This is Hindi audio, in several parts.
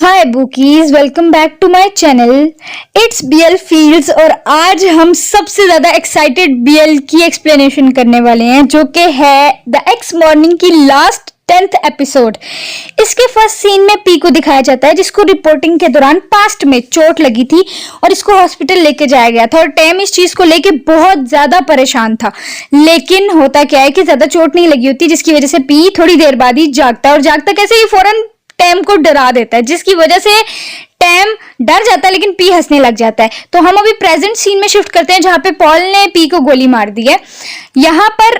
Hi bookies, welcome back to my channel. It's BL fields और आज हम सबसे ज्यादा एक्साइटेड बीएल की एक्सप्लेनेशन करने वाले हैं, जो कि है द एक्स मॉर्निंग की लास्ट 10th एपिसोड। इसके फर्स्ट सीन में पी को दिखाया जाता है, जिसको रिपोर्टिंग के दौरान पास्ट में चोट लगी थी और इसको हॉस्पिटल लेके जाया गया था और टैम इस चीज को लेके बहुत ज्यादा परेशान था। लेकिन होता क्या है कि ज्यादा चोट नहीं लगी होती, जिसकी वजह से पी थोड़ी देर बाद ही जागता है और जागता कैसे ही फौरन टैम को डरा देता है, जिसकी वजह से टैम डर जाता है लेकिन पी हंसने लग जाता है। तो हम अभी प्रेजेंट सीन में शिफ्ट करते हैं, जहां पे पॉल ने पी को गोली मार दी है। यहाँ पर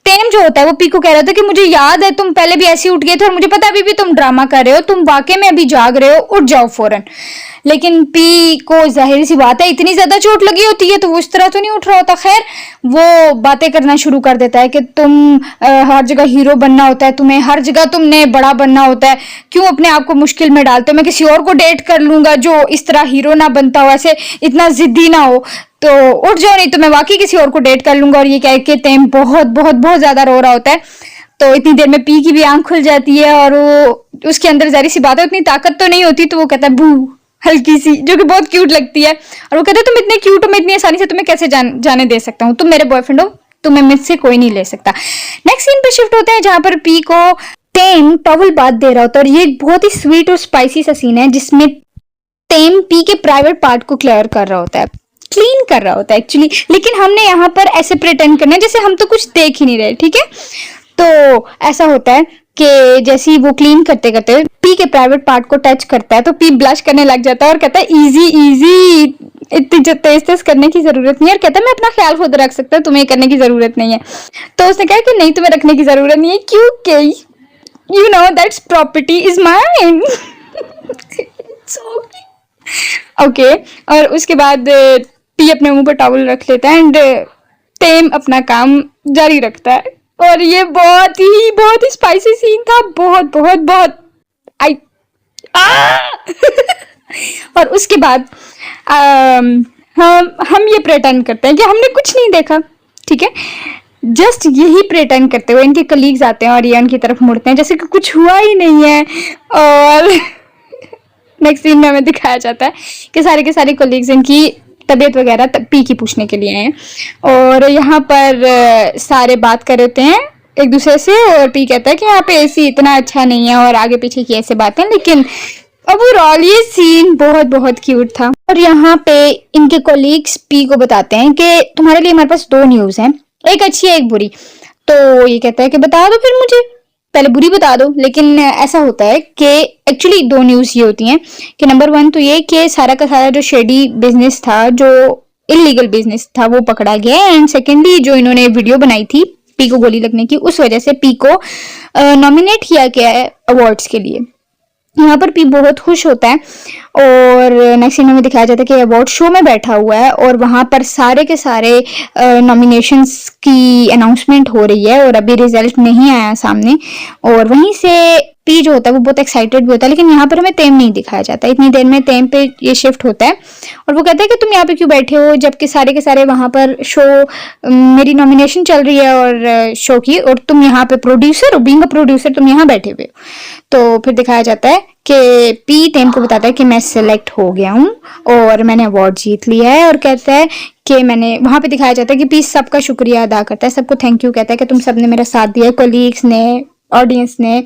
टैम जो होता है वो पी को कह रहा था कि मुझे याद है तुम पहले भी ऐसे उठ गए थे और मुझे पता है अभी भी तुम ड्रामा कर रहे हो, तुम वाकई में अभी जाग रहे हो, उठ जाओ फौरन। लेकिन पी को जाहिर सी बात है इतनी ज्यादा चोट लगी होती है तो वो इस तरह तो नहीं उठ रहा होता। खैर, वो बातें करना शुरू कर देता है कि तुम हर जगह हीरो बनना होता है, तुम्हें हर जगह तुमने बड़ा बनना होता है, क्यों अपने आप को मुश्किल में डालते हो, मैं किसी और को डेट कर लूंगा जो इस तरह हीरो ना बनता हो, ऐसे इतना जिद्दी ना हो, तो उठ जाओ नहीं तो मैं वाकई किसी और को डेट कर लूंगा। और ये कह के टैम बहुत बहुत बहुत ज्यादा रो रहा होता है। तो इतनी देर में पी की भी आंख खुल जाती है और वो उसके अंदर जारी सी बात है, उतनी ताकत तो नहीं होती, तो वो कहता है बू हल्की सी, जो कि बहुत क्यूट लगती है। और वो कहता है तुम इतने क्यूट हो, मैं इतनी आसानी से तुम्हें कैसे जाने दे सकता हूँ, तुम मेरे बॉयफ्रेंड हो, तुम्हें मुझसे कोई नहीं ले सकता। नेक्स्ट सीन पे शिफ्ट होते हैं, जहां पर पी को टेम टॉवल बाथ दे रहा होता है और ये बहुत ही स्वीट और स्पाइसी सा सीन है, जिसमें टेम पी के प्राइवेट पार्ट को क्लियर कर रहा होता है, क्लीन कर रहा होता है एक्चुअली। लेकिन हमने यहाँ पर ऐसे प्रिटेंड करना है जैसे हम तो कुछ देख ही नहीं रहे, ठीक है। तो ऐसा होता है कि जैसे ही वो क्लीन करते करते पी के प्राइवेट पार्ट को टच करता है तो पी ब्लश करने लग जाता है और कहता है इजी इजी, इतनी तेज तेज करने की जरूरत नहीं है। और कहता है मैं अपना ख्याल खुद रख सकता हूँ, तुम्हें करने की जरूरत नहीं है। तो उसने कहा कि नहीं, तुम्हें रखने की जरूरत नहीं है, क्योंकि you know that's property is mine. Okay. और उसके बाद पी अपने मुंह पर टॉवल रख लेता है एंड टेम अपना काम जारी रखता है। और ये बहुत ही स्पाइसी सीन था, बहुत बहुत बहुत आई और उसके बाद हम ये प्रेटेंड करते हैं कि हमने कुछ नहीं देखा, ठीक है। जस्ट यही प्रेटेंड करते हुए इनके कलीग्स आते हैं और ये उनकी तरफ मुड़ते हैं जैसे कि कुछ हुआ ही नहीं है। और नेक्स्ट सीन में हमें दिखाया जाता है कि सारे के सारे कोलीग्स इनकी तबीयत वगैरह पी की पूछने के लिए आए हैं और यहाँ पर सारे बात कर रहे हैं एक दूसरे से। और पी कहता है कि यहाँ पे एसी इतना अच्छा नहीं है और आगे पीछे की ऐसे बातें, लेकिन ओवरऑल ये सीन बहुत बहुत क्यूट था। और यहाँ पे इनके कोलीग्स पी को बताते हैं कि तुम्हारे लिए हमारे पास दो न्यूज हैं, एक अच्छी है एक बुरी। तो ये कहता है कि बता दो फिर, मुझे पहले बुरी बता दो। लेकिन ऐसा होता है कि एक्चुअली दो न्यूज ये होती हैं कि नंबर 1 तो ये कि सारा का सारा जो शेडी बिजनेस था, जो इलीगल बिजनेस था, वो पकड़ा गया है। एंड सेकेंडली जो इन्होंने वीडियो बनाई थी पी को गोली लगने की, उस वजह से पी को नॉमिनेट किया गया है अवार्ड्स के लिए। यहाँ पर पी बहुत खुश होता है और नेक्स्ट सीन में दिखाया जाता है कि अवार्ड शो में बैठा हुआ है और वहां पर सारे के सारे नॉमिनेशंस की अनाउंसमेंट हो रही है और अभी रिजल्ट नहीं आया सामने। और वहीं से पी जो होता है वो बहुत एक्साइटेड भी होता है, लेकिन यहाँ पर हमें टेम नहीं दिखाया जाता। इतनी देर में टेम पे ये शिफ्ट होता है और वो कहता है कि तुम यहाँ पे क्यों बैठे हो, जबकि सारे के सारे वहां पर शो, मेरी नॉमिनेशन चल रही है और शो की, और तुम यहाँ पे प्रोड्यूसर हो, बीइंग अ प्रोड्यूसर तुम यहाँ बैठे हुए हो। तो फिर दिखाया जाता है कि पी टेम को बताता है कि मैं सिलेक्ट हो गया हूँ और मैंने अवार्ड जीत लिया है। और कहता है कि मैंने, वहां पे दिखाया जाता है कि पी सबका शुक्रिया अदा करता है, सबको थैंक यू कहता है कि तुम सबने मेरा साथ दिया, कोलीग्स ने, ऑडियंस ने,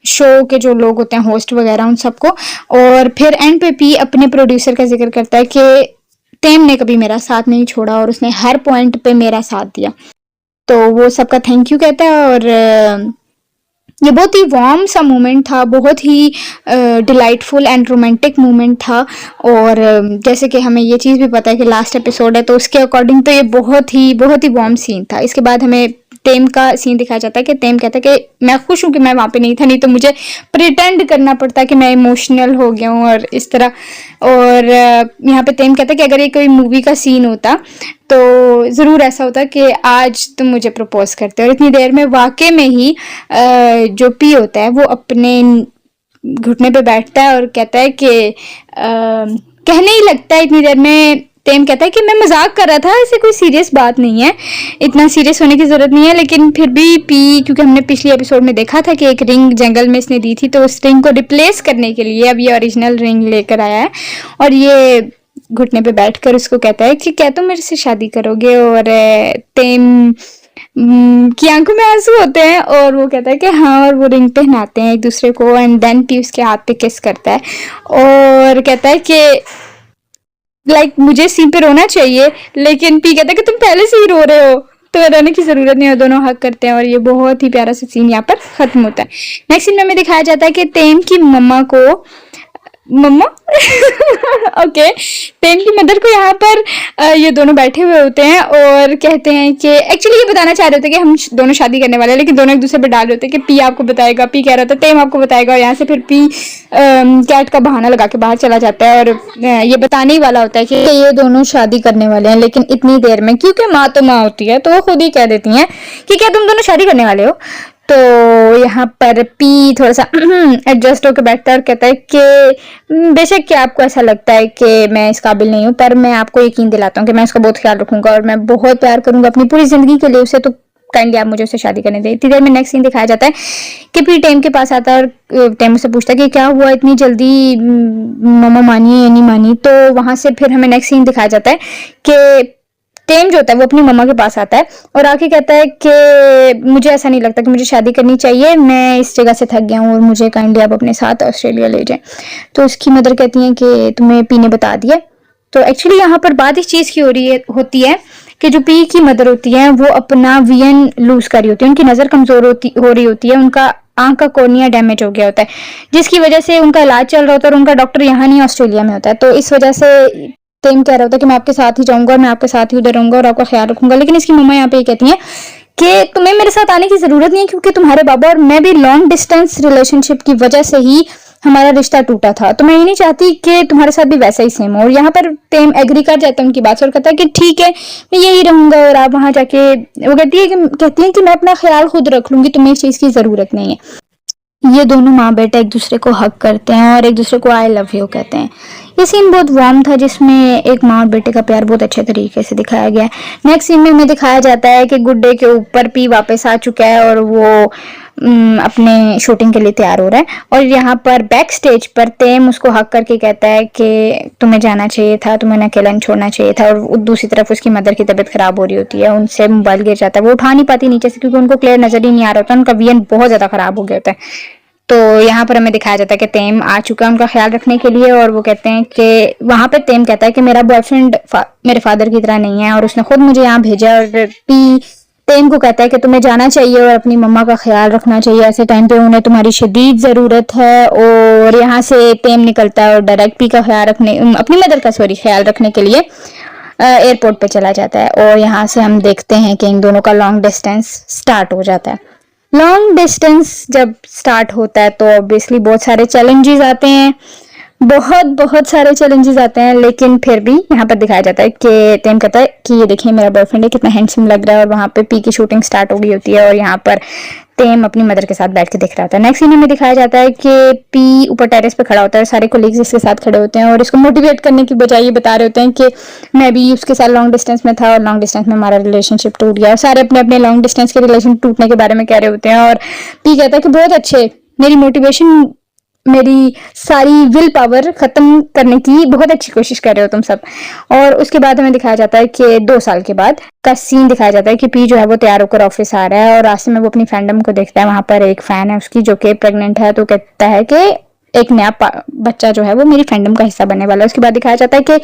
शो के जो लोग होते हैं होस्ट वगैरह, उन सबको। और फिर एंड पे पी अपने प्रोड्यूसर का जिक्र करता है कि टेम ने कभी मेरा साथ नहीं छोड़ा और उसने हर पॉइंट पे मेरा साथ दिया। तो वो सबका थैंक यू कहता है और ये बहुत ही वार्म सा मोमेंट था, बहुत ही डिलाइटफुल एंड रोमांटिक मोमेंट था। और जैसे कि हमें ये चीज़ भी पता है कि लास्ट एपिसोड है, तो उसके अकॉर्डिंग तो ये बहुत ही वार्म सीन था। इसके बाद हमें टेम का सीन दिखाया जाता है कि टेम कहता है कि मैं खुश हूँ कि मैं वहाँ पे नहीं था, नहीं तो मुझे प्रिटेंड करना पड़ता कि मैं इमोशनल हो गया हूँ और इस तरह। और यहाँ पे टेम कहता है कि अगर ये कोई मूवी का सीन होता तो ज़रूर ऐसा होता कि आज तुम मुझे प्रपोज करते। और इतनी देर में वाकई में ही जो पी होता है वो अपने घुटने पे बैठता है और कहता है कि कहने ही लगता है इतनी देर में तेम कहता है कि मैं मजाक कर रहा था, ऐसे कोई सीरियस बात नहीं है, इतना सीरियस होने की जरूरत नहीं है। लेकिन फिर भी पी, क्योंकि हमने पिछले एपिसोड में देखा था कि एक रिंग जंगल में इसने दी थी, तो उस रिंग को रिप्लेस करने के लिए अब ये ओरिजिनल रिंग लेकर आया है। और ये घुटने पे बैठकर उसको कहता है कि क्या तुम मेरे से शादी करोगे। और तेम की आंखों में आंसू होते हैं और वो कहता है कि हाँ, और वो रिंग पहनाते हैं एक दूसरे को। एंड देन पी उसके हाथ पे किस करता है और कहता है कि मुझे सीन पे रोना चाहिए, लेकिन पी कहता है कि तुम पहले से ही रो रहे हो, तो रोने की जरूरत नहीं है। दोनों हक करते हैं और ये बहुत ही प्यारा सा सीन यहाँ पर खत्म होता है। नेक्स्ट सीन में हमें दिखाया जाता है कि तेम की मम्मा को ओके, तेम की मदर को यहाँ पर ये दोनों बैठे हुए होते हैं और कहते हैं कि एक्चुअली ये बताना चाह रहे थे कि हम दोनों शादी करने वाले हैं, लेकिन दोनों एक दूसरे पे डाल रहे होते हैं कि पी आपको बताएगा, पी कह रहा था तेम आपको बताएगा। और यहाँ से फिर पी कैट का बहाना लगा के बाहर चला जाता है और ये बताने ही वाला होता है कि ये दोनों शादी करने वाले हैं, लेकिन इतनी देर में, क्योंकि माँ तो माँ होती है तो वो खुद ही कह देती हैं कि क्या तुम दोनों शादी करने वाले हो। तो यहाँ पर पी थोड़ा सा एडजस्ट होकर बैठता है और कहता है कि बेशक कि आपको ऐसा लगता है कि मैं इस काबिल नहीं हूँ, पर मैं आपको यकीन दिलाता हूँ कि मैं उसका बहुत ख्याल रखूंगा और मैं बहुत प्यार करूंगा अपनी पूरी जिंदगी के लिए उसे, तो काइंडली आप मुझे उससे शादी करने दें। इतनी देर में नेक्स्ट सीन दिखाया जाता है कि पी टेम के पास आता है और टेम से पूछता है कि क्या हुआ, इतनी जल्दी मम्मा मानी या नहीं मानी। तो वहां से फिर हमें नेक्स्ट सीन दिखाया जाता है कि टेम जो होता है वो अपनी मम्मा के पास आता है और आके कहता है कि मुझे ऐसा नहीं लगता कि मुझे शादी करनी चाहिए, मैं इस जगह से थक गया हूँ और मुझे काइंडली आप अपने साथ ऑस्ट्रेलिया ले जाएं। तो उसकी मदर कहती है कि तुम्हें पी ने बता दिया। तो एक्चुअली यहाँ पर बात इस चीज की होती है कि जो पी की मदर होती है वो अपना वीएन लूज कर रही होती है, उनकी नजर कमजोर हो रही होती है, उनका आंख का कॉर्निया डैमेज हो गया होता है, जिसकी वजह से उनका इलाज चल रहा होता है और उनका डॉक्टर यहाँ नहीं ऑस्ट्रेलिया में होता है। तो इस वजह से टेम कह रहा होता है कि मैं आपके साथ ही जाऊंगा और मैं आपके साथ ही उधर रहूंगा और आपका ख्याल रखूंगा। लेकिन इसकी मम्मा यहाँ पे ये कहती हैं कि तुम्हें मेरे साथ आने की जरूरत नहीं है, क्योंकि तुम्हारे बाबा और मैं भी लॉन्ग डिस्टेंस रिलेशनशिप की वजह से ही हमारा रिश्ता टूटा था, तो मैं ये नहीं चाहती कि तुम्हारे साथ भी वैसा ही सेम हो। और यहाँ पर टेम एग्री कर जाता है उनकी बात और कहता है कि ठीक है, मैं यही रहूंगा और आप वहां जाके, वो कहती है कि मैं अपना ख्याल खुद रख लूंगी, तुम्हें इस चीज की जरूरत नहीं है। ये दोनों माँ बेटा एक दूसरे को हक करते हैं और एक दूसरे को आई लव यू कहते हैं। ये सीन बहुत वार्म था जिसमें एक माँ और बेटे का प्यार बहुत अच्छे तरीके से दिखाया गया है। नेक्स्ट सीन में हमें दिखाया जाता है कि गुड डे के ऊपर पी वापस आ चुका है और वो अपने शूटिंग के लिए तैयार हो रहा है। और यहाँ पर बैक स्टेज पर तेम उसको हक करके कहता है कि तुम्हें जाना चाहिए था, तुम्हें अकेला नहीं छोड़ना चाहिए था। और दूसरी तरफ उसकी मदर की तबीयत खराब हो रही होती है, उनसे मोबाइल गिर जाता है, वो उठा नहीं पाती नीचे से क्योंकि उनको क्लियर नजर ही नहीं आ रहा होता, उनका विजन बहुत ज्यादा खराब हो गया होता है। तो यहाँ पर हमें दिखाया जाता है कि तेम आ चुका है उनका ख्याल रखने के लिए और वो कहते हैं कि वहां पर तेम कहता है कि मेरा बॉयफ्रेंड मेरे फादर की तरह नहीं है और उसने खुद मुझे यहाँ भेजा। और पी तेम को कहता है कि तुम्हें जाना चाहिए और अपनी मम्मा का ख्याल रखना चाहिए, ऐसे टाइम पे उन्हें तुम्हारी शदीद जरूरत है। और यहाँ से तेम निकलता है और डायरेक्ट पी का ख्याल रखने, अपनी मदर का ख्याल रखने के लिए एयरपोर्ट पे चला जाता है। और यहाँ से हम देखते हैं कि इन दोनों का लॉन्ग डिस्टेंस स्टार्ट हो जाता है। लॉन्ग डिस्टेंस जब स्टार्ट होता है तो ऑब्वियसली बहुत सारे चैलेंजेस आते हैं, बहुत सारे चैलेंजेस आते हैं। लेकिन फिर भी यहाँ पर दिखाया जाता है कि तेम कहता है कि ये देखिए मेरा बॉयफ्रेंड है, कितना हैंडसम लग रहा है। और वहाँ पे पी की शूटिंग स्टार्ट हो गई होती है और यहाँ पर तेम अपनी मदर के साथ बैठ के दिख रहा था। नेक्स्ट सीन में दिखाया जाता है कि पी ऊपर टेरेस पे खड़ा होता है और सारे कोलीग्स इसके साथ खड़े होते हैं और इसको मोटिवेट करने की बजाय ये बता रहे होते हैं कि मैं भी उसके साथ लॉन्ग डिस्टेंस में था और लॉन्ग डिस्टेंस में हमारा रिलेशनशिप टूट गया। और सारे अपने अपने लॉन्ग डिस्टेंस के रिलेशन टूटने के बारे में कह रहे होते हैं। और पी कहता है कि बहुत अच्छे, मेरी मोटिवेशन, मेरी सारी विल पावर खत्म करने की बहुत अच्छी कोशिश कर रहे हो तुम सब। और उसके बाद हमें दिखाया जाता है कि 2 साल के बाद का सीन दिखाया जाता है कि पी जो है वो तैयार होकर ऑफिस आ रहा है और रास्ते में वो अपनी फैंडम को देखता है। वहां पर एक फैन है उसकी जो कि प्रेग्नेंट है, तो कहता है कि एक नया बच्चा जो है वो मेरी फैंडम का हिस्सा बनने वाला है। उसके बाद दिखाया जाता है कि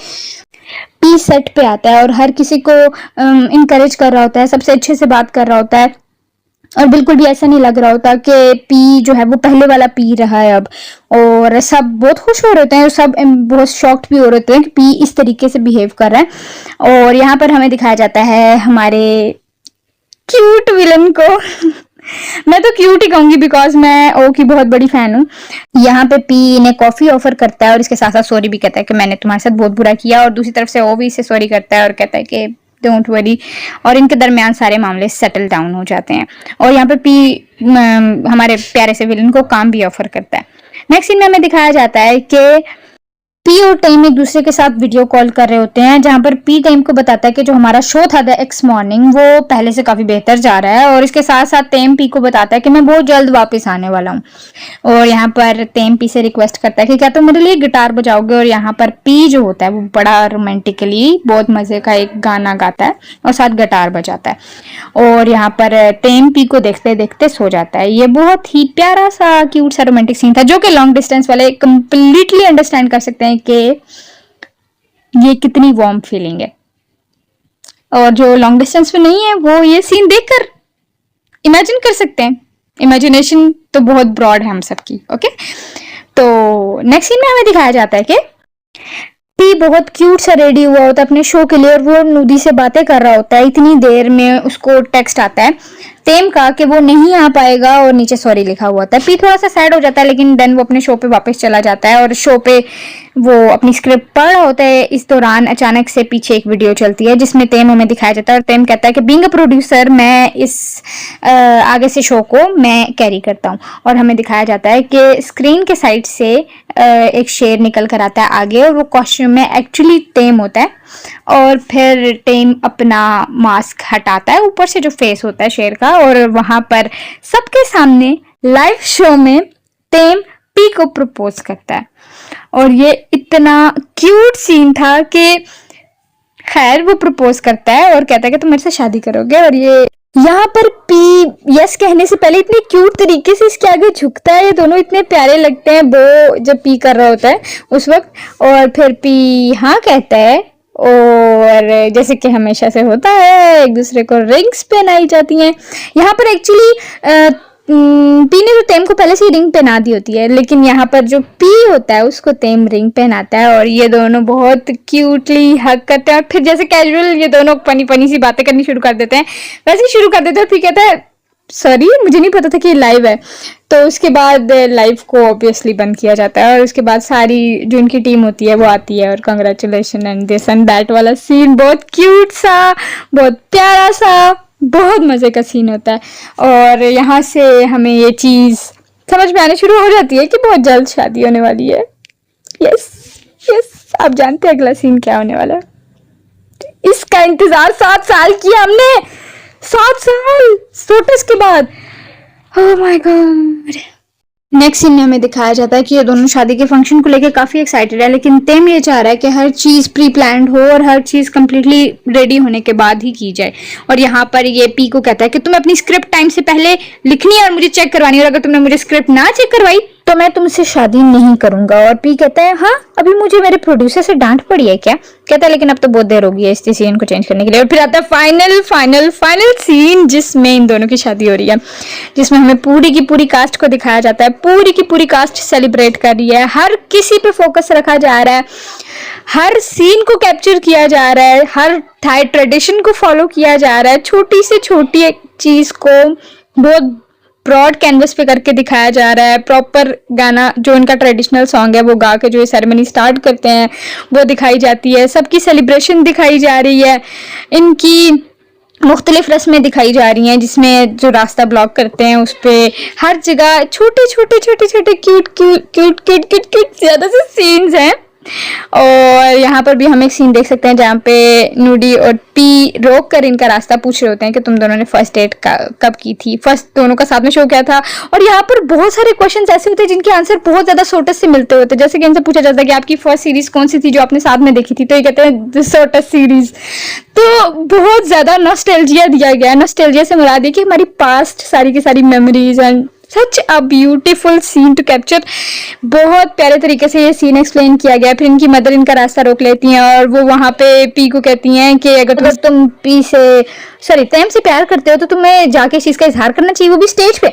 पी सेट पे आता है और हर किसी को इनकरेज कर रहा होता है, सबसे अच्छे से बात कर रहा होता है और बिल्कुल भी ऐसा नहीं लग रहा होता कि पी जो है वो पहले वाला पी रहा है अब। और सब बहुत खुश हो रहे हैं और सब बहुत शॉक्ड भी हो रहे हैं कि पी इस तरीके से बिहेव कर रहा है। और यहाँ पर हमें दिखाया जाता है हमारे क्यूट विलन को मैं तो क्यूट ही कहूंगी बिकॉज मैं ओ की बहुत बड़ी फैन हूँ। यहाँ पे पी ने कॉफी ऑफर करता है और इसके साथ साथ सॉरी भी कहता है कि मैंने तुम्हारे साथ बहुत बुरा किया। और दूसरी तरफ से ओ भी इससे सॉरी करता है और कहता है कि डोंट वरी, और इनके दरमियान सारे मामले सेटल डाउन हो जाते हैं। और यहाँ पे पी हमारे प्यारे से विलन को काम भी ऑफर करता है। नेक्स्ट सीन में हमें दिखाया जाता है कि पी और टेम एक दूसरे के साथ वीडियो कॉल कर रहे होते हैं, जहां पर पी टेम को बताता है कि जो हमारा शो था द एक्स मॉर्निंग वो पहले से काफी बेहतर जा रहा है, और इसके साथ साथ टेम पी को बताता है कि मैं बहुत जल्द वापस आने वाला हूँ। और यहाँ पर टेम पी से रिक्वेस्ट करता है कि क्या तुम मेरे लिए गिटार बजाओगे, और यहाँ पर पी जो होता है वो बड़ा रोमांटिकली बहुत मजे का एक गाना गाता है और साथ गिटार बजाता है, और यहाँ पर टेम पी को देखते देखते सो जाता है। ये बहुत ही प्यारा सा क्यूट सा रोमांटिक सीन था, जो कि लॉन्ग डिस्टेंस वाले कंप्लीटली अंडरस्टैंड कर सकते हैं कि ये कितनी वार्म फीलिंग है, और जो लॉन्ग डिस्टेंस में नहीं है वो ये सीन देखकर इमेजिन कर सकते हैं। इमेजिनेशन तो बहुत ब्रॉड है हम सबकी। ओके, तो नेक्स्ट सीन में हमें दिखाया जाता है कि पी बहुत क्यूट सा रेडी हुआ होता है अपने शो के लिए, और वो नुदी से बातें कर रहा होता है। इतनी देर में उसको टेक्स्ट आता है टेम का कि वो नहीं आ पाएगा, और नीचे सॉरी लिखा हुआ होता है। पी थोड़ा सा सैड हो जाता है, लेकिन देन वो अपने शो पे वापस चला जाता है, और शो पे वो अपनी स्क्रिप्ट पढ़ रहा होता है। इस दौरान अचानक से पीछे एक वीडियो चलती है जिसमें टेम हमें दिखाया जाता है, और टेम कहता है कि बीइंग अ प्रोड्यूसर मैं इस आगे से शो को मैं कैरी करता हूँ। और हमें दिखाया जाता है कि स्क्रीन के साइड से एक शेर निकल कर आता है आगे, और वो कॉस्ट्यूम में एक्चुअली टेम होता है। और फिर टेम अपना मास्क हटाता है, ऊपर से जो फेस होता है शेर का, और वहां पर सबके सामने लाइव शो में टेम पी को प्रपोज करता है। और ये इतना क्यूट सीन था कि खैर वो प्रपोज करता है और कहता है कि तुम मेरे से शादी करोगे, और ये यहाँ पर पी यस कहने से पहले इतने क्यूट तरीके से इसके आगे झुकता है। ये दोनों इतने प्यारे लगते हैं वो जब पी कर रहा होता है उस वक्त, और फिर पी हाँ कहता है, और जैसे कि हमेशा से होता है एक दूसरे को रिंग्स पहनाई जाती हैं। यहाँ पर एक्चुअली पी ने तो टेम को पहले से ही रिंग पहना दी होती है, लेकिन यहाँ पर जो पी होता है उसको टेम रिंग पहनाता है, और ये दोनों बहुत क्यूटली हग करते हैं। और फिर जैसे कैजुअल ये दोनों फनी फनी सी बातें करनी शुरू कर देते हैं, वैसे ही शुरू कर देते हैं। फिर कहता है सॉरी मुझे नहीं पता था कि ये लाइव है। तो उसके बाद लाइव को ऑब्वियसली बंद किया जाता है, और उसके बाद सारी जो उनकी टीम होती है वो आती है, और congratulation and this and that वाला सीन बहुत क्यूट सा, बहुत प्यारा सा, बहुत मजे का सीन होता है। और यहाँ से हमें ये चीज समझ में आने शुरू हो जाती है कि बहुत जल्द शादी होने वाली है। यस यस, आप जानते हैं अगला सीन क्या होने वाला है। इसका इंतजार 7 साल किया हमने, 7 साल सोटस के बाद। Oh my God. Next scene में हमें दिखाया जाता है कि ये दोनों शादी के फंक्शन को लेकर काफी एक्साइटेड है, लेकिन टेम ये चाह रहा है कि हर चीज प्री प्लान्ड हो और हर चीज कंप्लीटली रेडी होने के बाद ही की जाए। और यहाँ पर ये पी को कहता है कि तुम्हें अपनी स्क्रिप्ट टाइम से पहले लिखनी है और मुझे चेक करवानी है, और अगर तुमने मुझे स्क्रिप्ट ना चेक करवाई तो मैं तुमसे शादी नहीं करूंगा। और पी कहता है हाँ अभी मुझे मेरे प्रोड्यूसर से डांट पड़ी है क्या? कहता है लेकिन अब तो बहुत देर हो गई है इस सीन को चेंज करने के लिए। और फिर आता है फाइनल सीन जिसमें इन दोनों की शादी हो रही है, जिसमें हमें पूरी की पूरी कास्ट को दिखाया जाता है। पूरी की पूरी कास्ट सेलिब्रेट कर रही है, हर किसी पे फोकस रखा जा रहा है, हर सीन को कैप्चर किया जा रहा है, हर थाई ट्रेडिशन को फॉलो किया जा रहा है। छोटी से छोटी एक चीज को बहुत ब्रॉड कैनवस पे करके दिखाया जा रहा है। प्रॉपर गाना जो इनका ट्रेडिशनल सॉन्ग है वो गा के जो ये सेरेमनी स्टार्ट करते हैं वो दिखाई जाती है। सबकी सेलिब्रेशन दिखाई जा रही है, इनकी मुख्तलिफ रस्में दिखाई जा रही हैं, जिसमें जो रास्ता ब्लॉक करते हैं उस पे हर जगह छोटे क्यूट ज्यादा से सीन्स हैं। और यहाँ पर भी हम एक सीन देख सकते हैं जहाँ पे नुडी और पी रोक कर इनका रास्ता पूछ रहे होते हैं कि तुम दोनों ने फर्स्ट डेट कब की थी, फर्स्ट दोनों का साथ में शो किया था। और यहाँ पर बहुत सारे क्वेश्चंस ऐसे होते हैं जिनके आंसर बहुत ज्यादा सोटस से मिलते होते हैं। जैसे कि इनसे पूछा जाता है कि आपकी फर्स्ट सीरीज कौन सी थी जो आपने साथ में देखी थी, तो ये कहते हैं सोटस सीरीज। तो बहुत ज्यादा नॉस्टैल्जिया दिया गया है। नॉस्टैल्जिया से मुराद है कि हमारी पास्ट सारी की सारी memories and such a beautiful scene to capture. बहुत प्यारे तरीके से ये सीन एक्सप्लेन किया गया। फिर इनकी मदर इनका रास्ता रोक लेती हैं और वो वहां पे पी को कहती हैं कि अगर तुम पी से टेम से प्यार करते हो तो तुम्हें जाके इस चीज का इजहार करना चाहिए, वो भी स्टेज पे।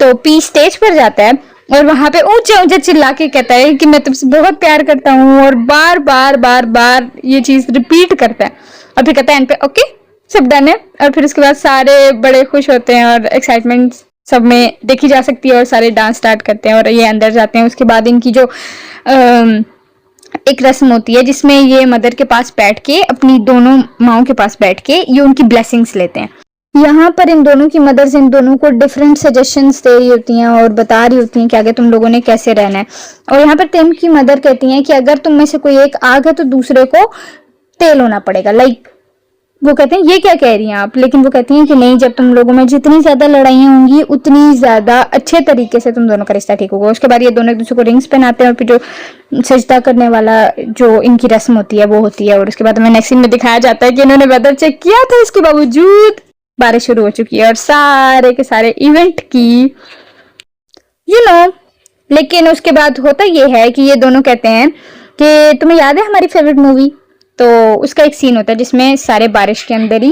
तो पी स्टेज पर जाता है और वहां पे ऊंचे ऊंचे चिल्ला के कहता है कि मैं तुमसे बहुत प्यार करता हूँ, और बार बार ये चीज रिपीट करता है। और फिर कहता है एंड पे ओके सब डन है। और फिर उसके बाद सारे बड़े खुश होते हैं और एक्साइटमेंट सब में देखी जा सकती है, और सारे डांस स्टार्ट करते हैं और ये अंदर जाते हैं। उसके बाद इनकी जो एक रस्म होती है जिसमें ये मदर के पास बैठ के, अपनी दोनों माओं के पास बैठ के ये उनकी ब्लेसिंग्स लेते हैं। यहाँ पर इन दोनों की मदर्स इन दोनों को डिफरेंट सजेशंस दे रही होती हैं और बता रही होती हैं कि आगे तुम लोगों ने कैसे रहना है। और यहाँ पर टेम की मदर कहती हैं कि अगर तुम में से कोई एक आग है तो दूसरे को तेल होना पड़ेगा। लाइक वो कहते हैं ये क्या कह रही हैं आप, लेकिन वो कहती हैं कि नहीं, जब तुम लोगों में जितनी ज्यादा लड़ाइयाँ होंगी उतनी ज्यादा अच्छे तरीके से तुम दोनों का रिश्ता ठीक होगा। उसके बाद ये दोनों एक दूसरे को रिंग्स पहनाते हैं और फिर जो सजदा करने वाला जो इनकी रस्म होती है वो होती है। और उसके बाद हमें नेक्स्ट सीन में दिखाया जाता है कि इन्होंने वेदर चेक किया था, इसके बावजूद बारिश शुरू हो चुकी है और सारे के सारे इवेंट की लेकिन उसके बाद होता ये है कि ये दोनों कहते हैं कि तुम्हें याद है हमारी फेवरेट मूवी, तो उसका एक सीन होता है जिसमें सारे बारिश के अंदर ही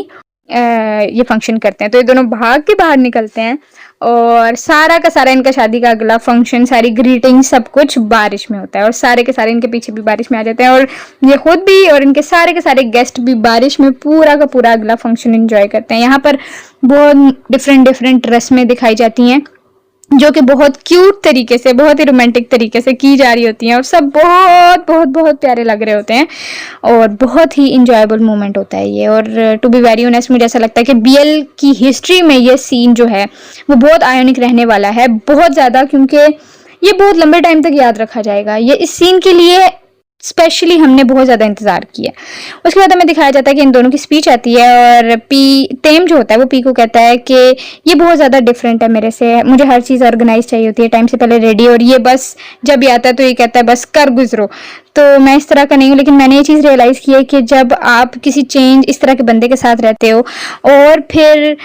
ये फंक्शन करते हैं। तो ये दोनों भाग के बाहर निकलते हैं और सारा का सारा इनका शादी का अगला फंक्शन, सारी ग्रीटिंग, सब कुछ बारिश में होता है और सारे के सारे इनके पीछे भी बारिश में आ जाते हैं और ये खुद भी और इनके सारे के सारे गेस्ट भी बारिश में पूरा का पूरा अगला फंक्शन एंजॉय करते हैं। यहाँ पर बहुत डिफरेंट रस्में दिखाई जाती हैं जो कि बहुत क्यूट तरीके से, बहुत ही रोमांटिक तरीके से की जा रही होती हैं और सब बहुत बहुत बहुत प्यारे लग रहे होते हैं और बहुत ही इंजॉयबल मोमेंट होता है ये। और टू बी वेरी ऑनेस्ट मुझे ऐसा लगता है कि बीएल की हिस्ट्री में ये सीन जो है वो बहुत आयोनिक रहने वाला है, बहुत ज़्यादा, क्योंकि ये बहुत लंबे टाइम तक याद रखा जाएगा। ये इस सीन के लिए स्पेशली हमने बहुत ज़्यादा इंतजार किया। उसके बाद हमें दिखाया जाता है कि इन दोनों की स्पीच आती है और टेम जो होता है वो पी को कहता है कि ये बहुत ज़्यादा डिफरेंट है मेरे से, मुझे हर चीज़ ऑर्गेनाइज चाहिए होती है, टाइम से पहले रेडी, और ये बस जब ये आता है तो ये कहता है बस कर गुजरो। तो मैं इस तरह का नहीं हूँ, लेकिन मैंने ये चीज़ रियलाइज़ की है कि जब आप किसी चेंज इस तरह के बंदे के साथ रहते हो और फिर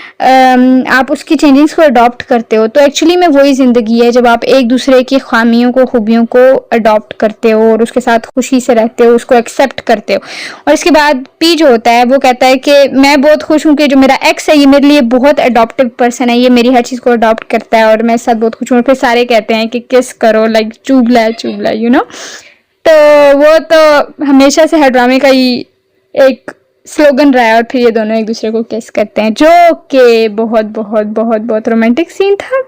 आप उसकी चेंजिंग्स को अडॉप्ट करते हो तो एक्चुअली में वही ज़िंदगी है, जब आप एक दूसरे की खामियों को, खूबियों को अडॉप्ट करते हो और उसके साथ खुशी से रहते हो, उसको एक्सेप्ट करते हो। और इसके बाद पी जो होता है वो कहता है कि मैं बहुत खुश हूँ कि जो मेरा एक्स है ये मेरे लिए बहुत अडॉप्टिव पर्सन है, ये मेरी हर चीज़ को अडॉप्ट करता है और मैं साथ बहुत खुश हूँ। और फिर सारे कहते हैं कि किस करो, लाइक चुभला चुभला तो वो तो हमेशा से हर ड्रामे का ही एक स्लोगन रहा है। और फिर ये दोनों एक दूसरे को किस करते हैं जो कि बहुत बहुत बहुत बहुत रोमांटिक सीन था।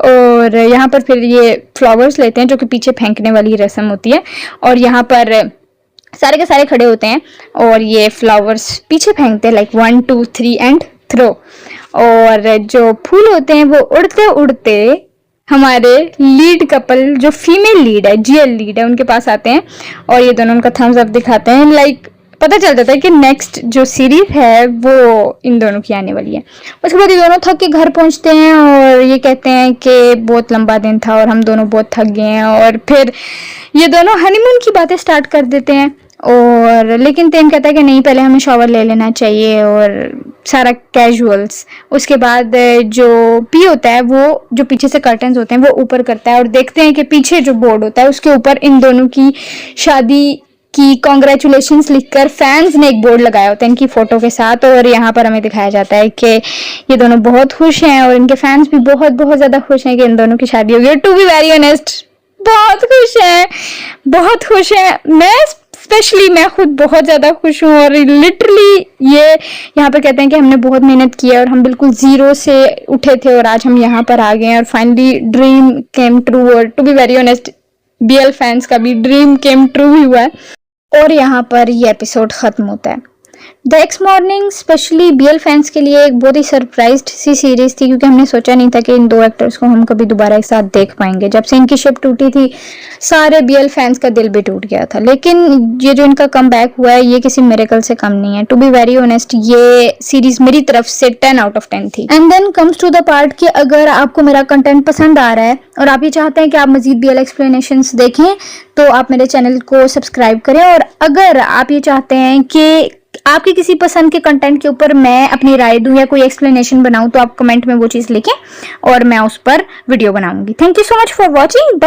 और यहाँ पर फिर ये फ्लावर्स लेते हैं जो कि पीछे फेंकने वाली रस्म होती है और यहाँ पर सारे के सारे खड़े होते हैं और ये फ्लावर्स पीछे फेंकते हैं, लाइक 1 2 3 एंड थ्रो। और जो फूल होते हैं वो उड़ते उड़ते हमारे लीड कपल, जो फीमेल लीड है, जीएल लीड है, उनके पास आते हैं और ये दोनों उनका थम्स अप दिखाते हैं। लाइक पता चल जाता है कि नेक्स्ट जो सीरीज है वो इन दोनों की आने वाली है। उसके बाद ये दोनों थक के घर पहुंचते हैं और ये कहते हैं कि बहुत लंबा दिन था और हम दोनों बहुत थक गए हैं। और फिर ये दोनों हनीमून की बातें स्टार्ट कर देते हैं और लेकिन टेम कहता है कि नहीं, पहले हमें शॉवर ले लेना चाहिए और सारा कैजुअल्स। उसके बाद जो पी होता है वो जो पीछे से कर्टन्स होते हैं वो ऊपर करता है और देखते हैं कि पीछे जो बोर्ड होता है उसके ऊपर इन दोनों की शादी की कॉन्ग्रेचुलेशंस लिखकर फैंस ने एक बोर्ड लगाया होता है इनकी फोटो के साथ। और यहाँ पर हमें दिखाया जाता है कि ये दोनों बहुत खुश हैं और इनके फैंस भी बहुत बहुत ज़्यादा खुश हैं कि इन दोनों की शादी हो गई। टू बी वेरी ऑनेस्ट बहुत खुश हैं, बहुत खुश हैं। मैं खुद बहुत ज़्यादा खुश हूँ और लिटरली ये यहाँ पर कहते हैं कि हमने बहुत मेहनत की है और हम बिल्कुल ज़ीरो से उठे थे और आज हम यहाँ पर आ गए हैं और फाइनली ड्रीम केम ट्रू। और to be very honest BL fans का भी ड्रीम केम ट्रू ही हुआ है। और यहाँ पर ये एपिसोड ख़त्म होता है। The next morning specially BL fans के लिए एक बहुत ही सरप्राइज्ड सी सीरीज थी, क्योंकि हमने सोचा नहीं था कि इन दो एक्टर्स को हम कभी दोबारा एक साथ देख पाएंगे। जब से इनकी शिप टूटी थी सारे बीएल फैंस का दिल भी टूट गया था, लेकिन ये जो इनका कम बैक हुआ है ये किसी मिरेकल से कम नहीं है। टू बी वेरी ऑनेस्ट ये सीरीज मेरी तरफ से 10 आउट ऑफ 10 थी। And then comes to the part कि अगर आपको मेरा कंटेंट पसंद आ रहा है और आप ये चाहते हैं कि आप मजीद बीएल एक्सप्लेनेशंस देखें तो आप मेरे चैनल को सब्सक्राइब करें। और अगर आप ये चाहते हैं कि आपकी किसी पसंद के कंटेंट के ऊपर मैं अपनी राय दूं या कोई एक्सप्लेनेशन बनाऊं तो आप कमेंट में वो चीज़ लिखें और मैं उस पर वीडियो बनाऊंगी। Thank you so much for watching.